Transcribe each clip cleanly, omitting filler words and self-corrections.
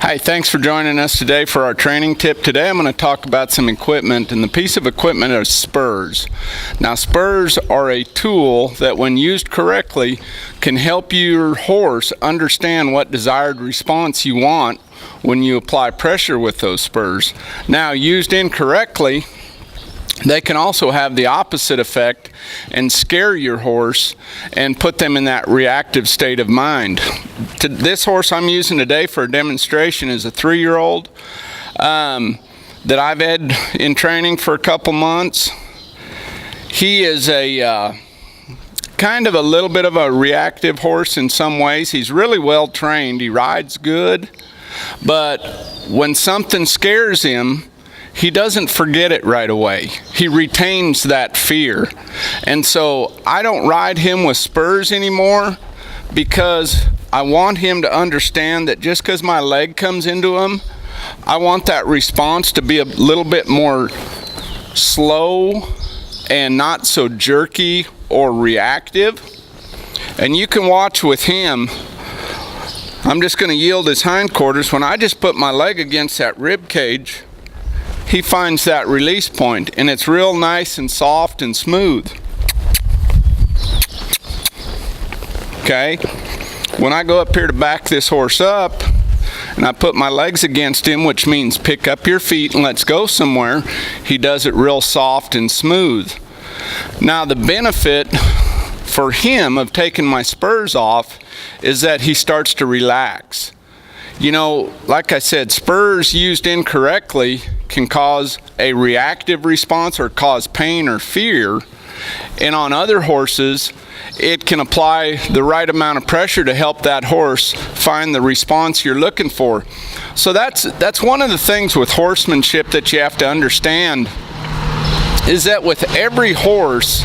Hi, thanks for joining us today for our training tip. Today I'm going to talk about some equipment, and the piece of equipment is spurs. Now, spurs are a tool that when used correctly can help your horse understand what desired response you want when you apply pressure with those spurs. Now, used incorrectly, they can also have the opposite effect and scare your horse and put them in that reactive state of mind. This horse I'm using today for a demonstration is a 3-year-old that I've had in training for a couple months. He is a kind of a little bit of a reactive horse in some ways. He's really well trained. He rides good, but when something scares him, he doesn't forget it right away. He retains that fear. And so I don't ride him with spurs anymore because I want him to understand that just because my leg comes into him, I want that response to be a little bit more slow and not so jerky or reactive. And you can watch with him. I'm just going to yield his hindquarters. When I just put my leg against that rib cage, he finds that release point, and it's real nice and soft and smooth. Okay? When I go up here to back this horse up, and I put my legs against him, which means pick up your feet and let's go somewhere, he does it real soft and smooth. Now, the benefit for him of taking my spurs off is that he starts to relax. You know, like I said, spurs used incorrectly can cause a reactive response or cause pain or fear. And on other horses, it can apply the right amount of pressure to help that horse find the response you're looking for. So that's one of the things with horsemanship that you have to understand, is that with every horse,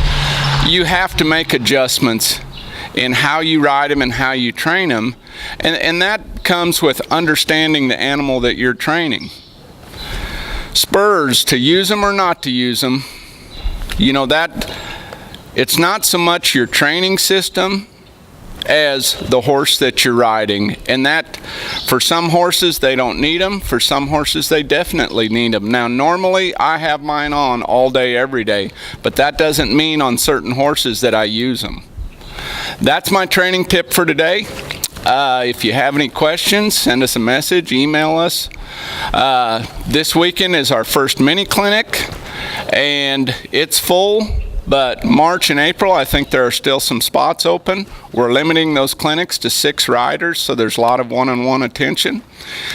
you have to make adjustments in how you ride them and how you train them. And that comes with understanding the animal that you're training. Spurs, to use them or not to use them, you know, that it's not so much your training system as the horse that you're riding. And that, for some horses, they don't need them. For some horses, they definitely need them. Now, normally, I have mine on all day, every day. But that doesn't mean on certain horses that I use them. That's my training tip for today. If you have any questions, send us a message, email us. This weekend is our first mini clinic, and it's full, but March and April, I think there are still some spots open. We're limiting those clinics to 6 riders, so there's a lot of one-on-one attention.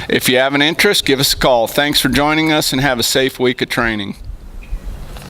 If you have an interest, give us a call. Thanks for joining us, and have a safe week of training.